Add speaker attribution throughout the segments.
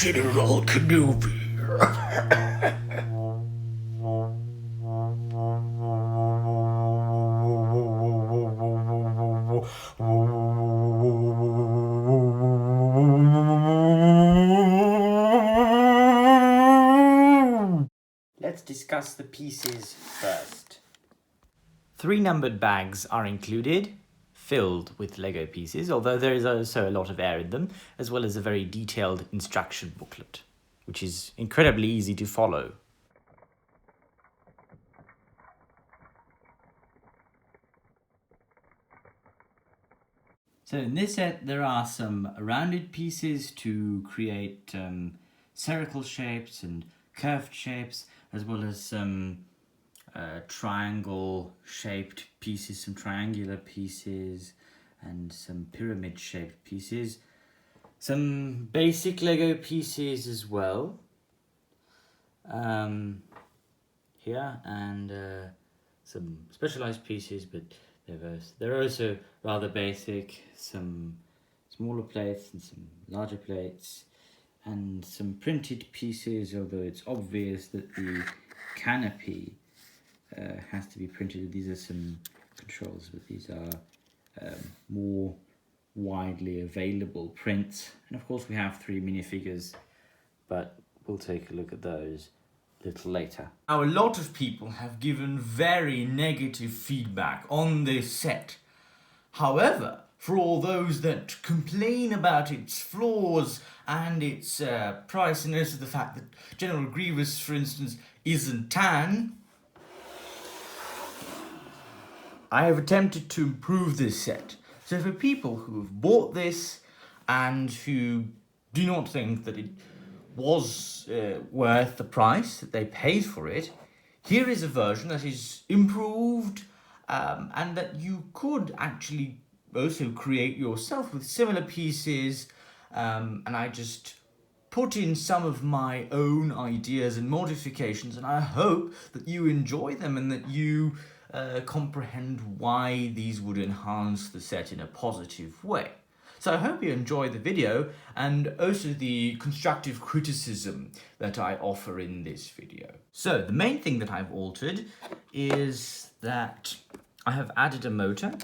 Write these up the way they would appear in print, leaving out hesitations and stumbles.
Speaker 1: General Kenobi.
Speaker 2: Let's discuss the pieces first. 3 numbered bags are included, filled with Lego pieces, although there is also a lot of air in them, as well as a very detailed instruction booklet, which is incredibly easy to follow. So in this set there are some rounded pieces to create spherical shapes and curved shapes, as well as some triangle shaped pieces, some triangular pieces, and some pyramid shaped pieces. Some basic Lego pieces as well. Here, and some specialized pieces, but they're also rather basic. Some smaller plates and some larger plates, and some printed pieces, although it's obvious that the canopy has to be printed. These are some controls, but these are more widely available prints. And of course we have 3 minifigures, but we'll take a look at those a little later. Now, a lot of people have given very negative feedback on this set. However, for all those that complain about its flaws and its price, and also the fact that General Grievous, for instance, isn't tan, I have attempted to improve this set. So for people who have bought this and who do not think that it was worth the price that they paid for it, here is a version that is improved and that you could actually also create yourself with similar pieces, and I just put in some of my own ideas and modifications, and I hope that you enjoy them and that you comprehend why these would enhance the set in a positive way. So I hope you enjoy the video and also the constructive criticism that I offer in this video. So the main thing that I've altered is that I have added a motor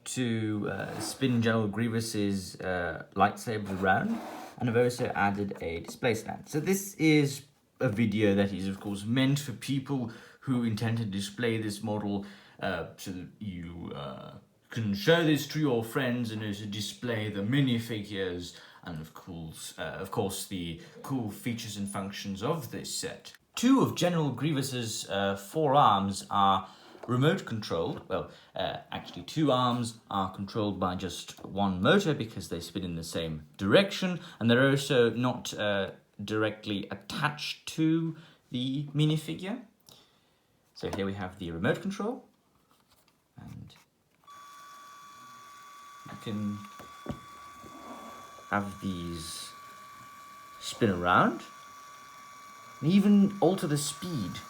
Speaker 2: to spin General Grievous's lightsaber around, and I've also added a display stand. So this is a video that is of course meant for people who intend to display this model so that you can show this to your friends and also display the minifigures and of course the cool features and functions of this set. 2 of General Grievous's 4 arms are remote controlled. Well, actually 2 arms are controlled by just 1 motor because they spin in the same direction, and they're also not directly attached to the minifigure. So here we have the remote control, and you can have these spin around and even alter the speed.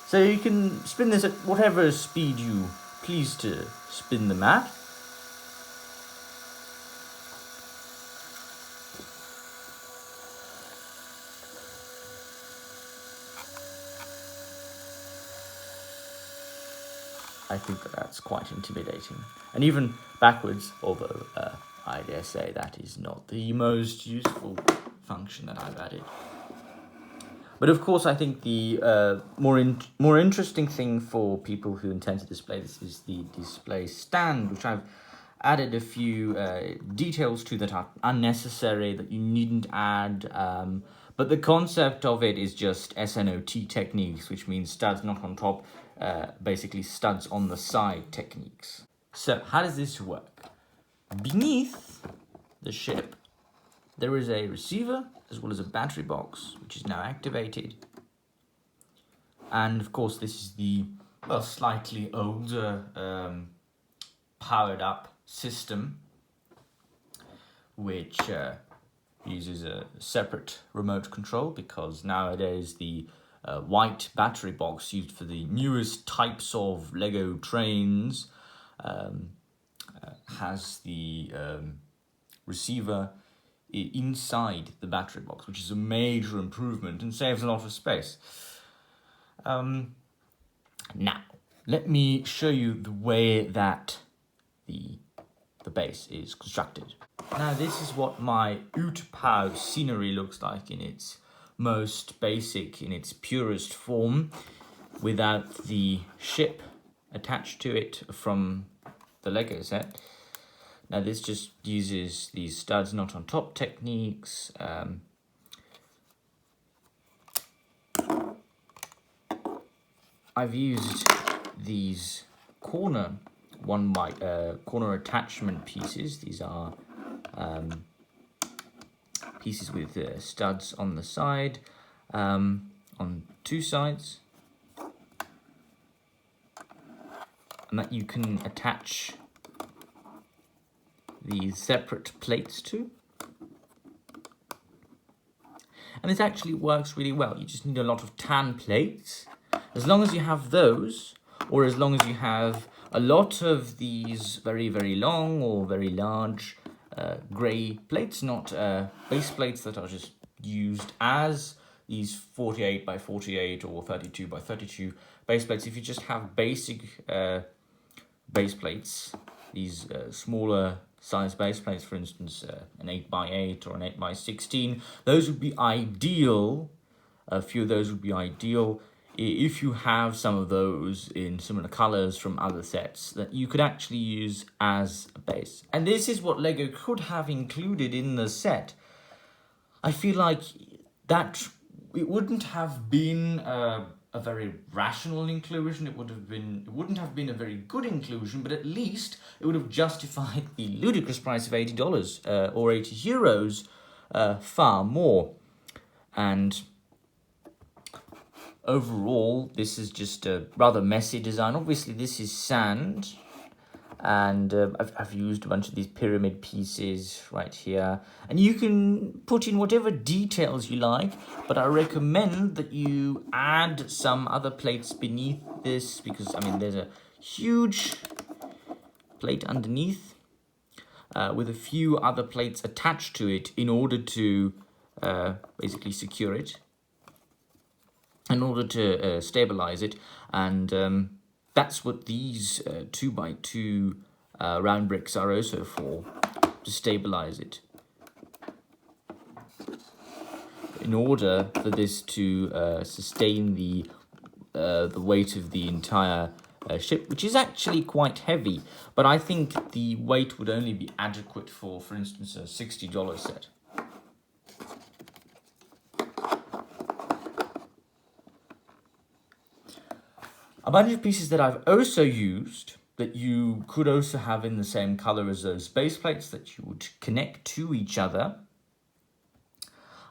Speaker 2: So you can spin this at whatever speed you please to spin them at. I think that that's quite intimidating. And even backwards, although I dare say that is not the most useful function that I've added. But of course, I think the more interesting thing for people who intend to display this is the display stand, which I've added a few details to that are unnecessary, that you needn't add. But the concept of it is just SNOT techniques, which means studs not on top, basically studs on the side techniques. So how does this work? Beneath the ship, there is a receiver as well as a battery box, which is now activated. And of course, this is the slightly older powered up system, which uses a separate remote control, because nowadays the white battery box used for the newest types of Lego trains has the receiver inside the battery box, which is a major improvement and saves a lot of space. Now, let me show you the way that the base is constructed. Now, this is what my Utapau scenery looks like in its most basic, in its purest form, without the ship attached to it from the Lego set. Now, this just uses these studs not on top techniques. I've used these corner attachment pieces. These are pieces with studs on the side, on two sides, and that you can attach these separate plates to. And this actually works really well. You just need a lot of tan plates. As long as you have those, or as long as you have a lot of these very, very long or very large grey plates, not base plates that are just used as these 48 by 48 or 32 by 32 base plates. If you just have basic base plates, these smaller size base plates, for instance, an 8 by 8 or an 8 by 16, those would be ideal. A few of those would be ideal if you have some of those in similar colors from other sets that you could actually use as a base. And this is what Lego could have included in the set. I feel like that it wouldn't have been a very rational inclusion. It wouldn't have been a very good inclusion, but at least it would have justified the ludicrous price of $80 or €80 far more. And overall, this is just a rather messy design. Obviously, this is sand, and I've used a bunch of these pyramid pieces right here. And you can put in whatever details you like, but I recommend that you add some other plates beneath this, because, I mean, there's a huge plate underneath with a few other plates attached to it in order to basically secure it, in order to stabilize it. And that's what these 2x2 round bricks are also for, to stabilize it, in order for this to sustain the weight of the entire ship, which is actually quite heavy. But I think the weight would only be adequate for instance, a $60 set. A bunch of pieces that I've also used that you could also have in the same color as those base plates that you would connect to each other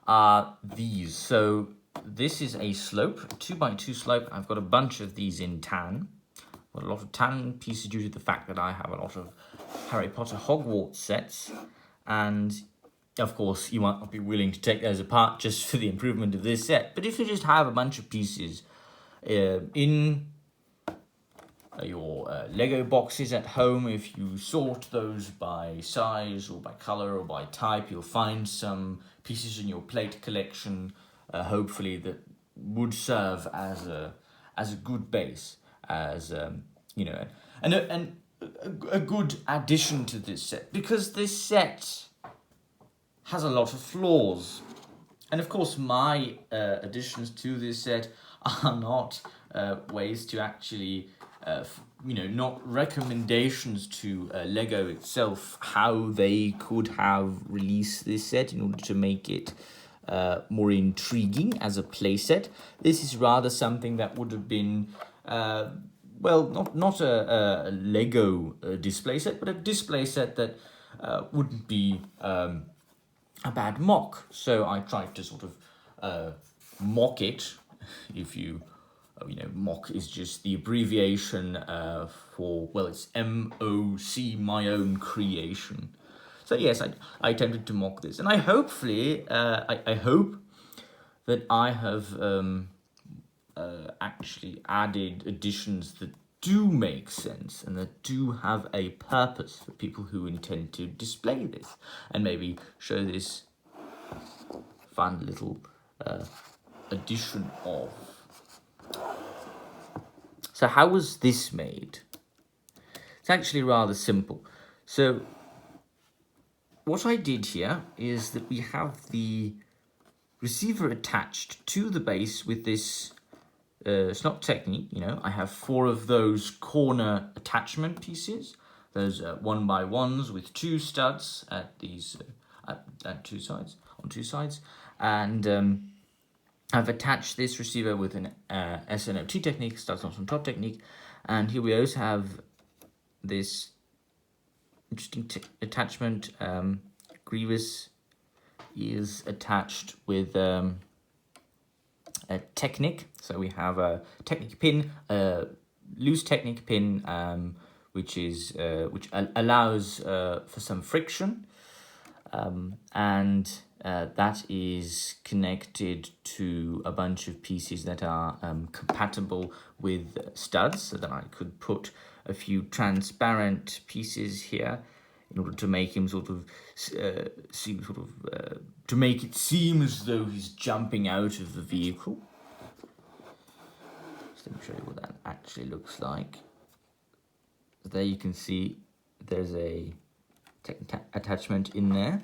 Speaker 2: are these. So this is a slope, a 2x2 slope. I've got a bunch of these in tan. Got a lot of tan pieces due to the fact that I have a lot of Harry Potter Hogwarts sets. And of course, you might not be willing to take those apart just for the improvement of this set. But if you just have a bunch of pieces in your Lego boxes at home, if you sort those by size or by color or by type, you'll find some pieces in your plate collection, hopefully, that would serve as a good base, as you know, and a good addition to this set, because this set has a lot of flaws. And of course, my additions to this set are not ways to actually not recommendations to Lego itself, how they could have released this set in order to make it more intriguing as a playset. This is rather something that would have been, not a Lego display set, but a display set that wouldn't be a bad mock. So I tried to sort of mock it. If you mock is just the abbreviation for, well, it's MOC, my own creation. So yes, I attempted to mock this, and I hope that I have actually added additions that do make sense and that do have a purpose for people who intend to display this and maybe show this fun little addition of. So how was this made? It's actually rather simple. So what I did here is that we have the receiver attached to the base with this snot technique. I have 4 of those corner attachment pieces, those 1x1s with 2 studs at these at 2 sides, on 2 sides, and I've attached this receiver with an SNOT technique, studs not on top technique, and here we also have this interesting attachment. Grievous is attached with a Technic. So we have a Technic pin, a loose Technic pin, which allows for some friction, and that is connected to a bunch of pieces that are compatible with studs, so that I could put a few transparent pieces here in order to make him to make it seem as though he's jumping out of the vehicle. Just let me show you what that actually looks like. So there you can see there's a attachment in there.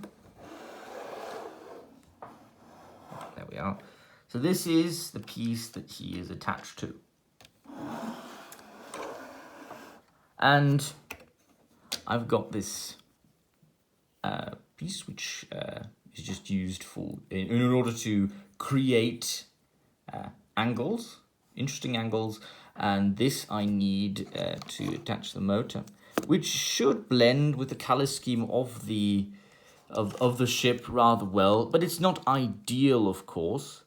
Speaker 2: There we are. So this is the piece that he is attached to. And I've got this piece which is just used in order to create angles, interesting angles, and this I need to attach the motor, which should blend with the color scheme of the ship rather well, but it's not ideal, of course.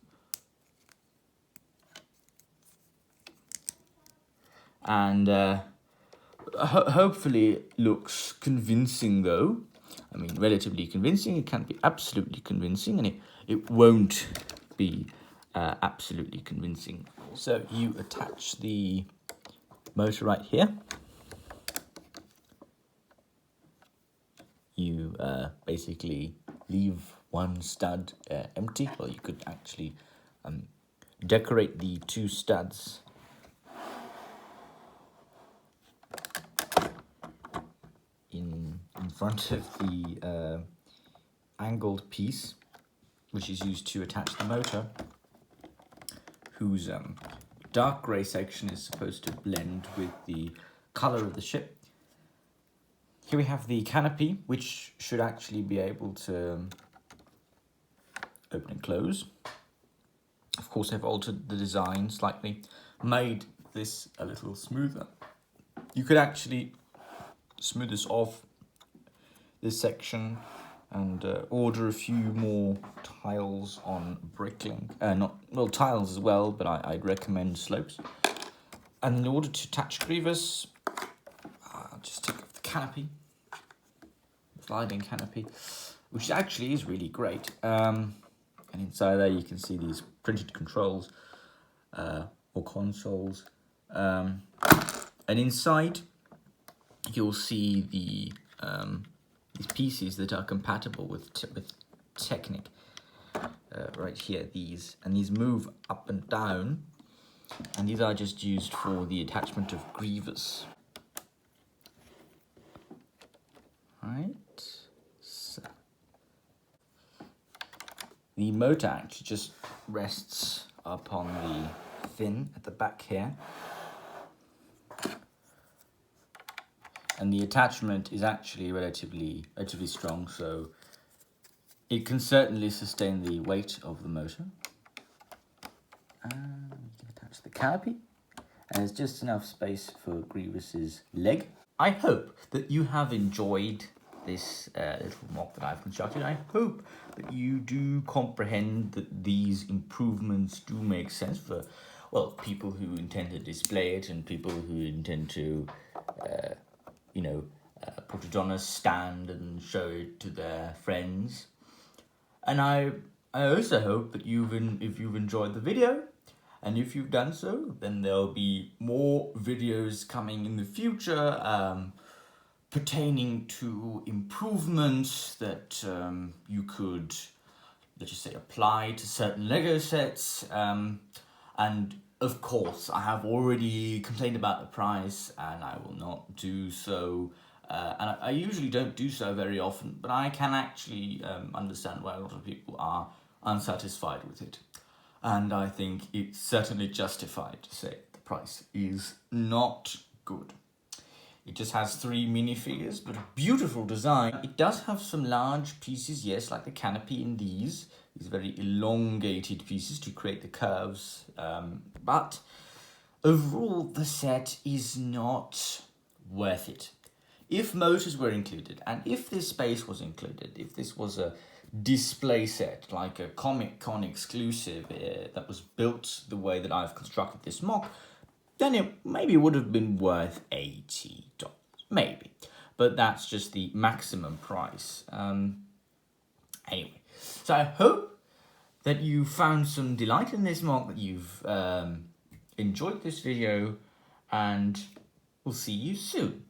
Speaker 2: And hopefully it looks convincing, though. I mean, relatively convincing. It can't be absolutely convincing, and it won't be absolutely convincing. So you attach the motor right here. You basically leave one stud empty, or you could actually decorate the 2 studs in front of the angled piece, which is used to attach the motor, whose dark grey section is supposed to blend with the colour of the ship. Here we have the canopy, which should actually be able to open and close. Of course, I've altered the design slightly, made this a little smoother. You could actually smooth this off, this section, and order a few more tiles on Bricklink. Tiles as well, but I'd recommend slopes. And in order to attach Grievous, I'll just take off the canopy, sliding canopy, which actually is really great. And inside there you can see these printed controls or consoles. And inside you'll see the these pieces that are compatible with Technic. Right here, these move up and down, and these are just used for the attachment of Grievous. Right, so the motor actually just rests upon the fin at the back here, and the attachment is actually relatively strong, so it can certainly sustain the weight of the motor. And we can attach the canopy, and there's just enough space for Grievous's leg. I hope that you have enjoyed this little mock that I've constructed. I hope that you do comprehend that these improvements do make sense for, well, people who intend to display it and people who intend to, put it on a stand and show it to their friends. And I also hope that if you've enjoyed the video, And if you've done so, then there'll be more videos coming in the future pertaining to improvements that you could, let's just say, apply to certain Lego sets. And of course, I have already complained about the price, and I will not do so. And I usually don't do so very often, but I can actually understand why a lot of people are unsatisfied with it. And I think it's certainly justified to say the price is not good. It just has 3 minifigures, but a beautiful design. It does have some large pieces, yes, like the canopy in these very elongated pieces to create the curves. But overall, the set is not worth it. If motors were included, and if this space was included, if this was a display set, like a Comic-Con exclusive that was built the way that I've constructed this mock, then it maybe would have been worth $80, maybe. But that's just the maximum price. Anyway, so I hope that you found some delight in this mock, that you've enjoyed this video, and we'll see you soon.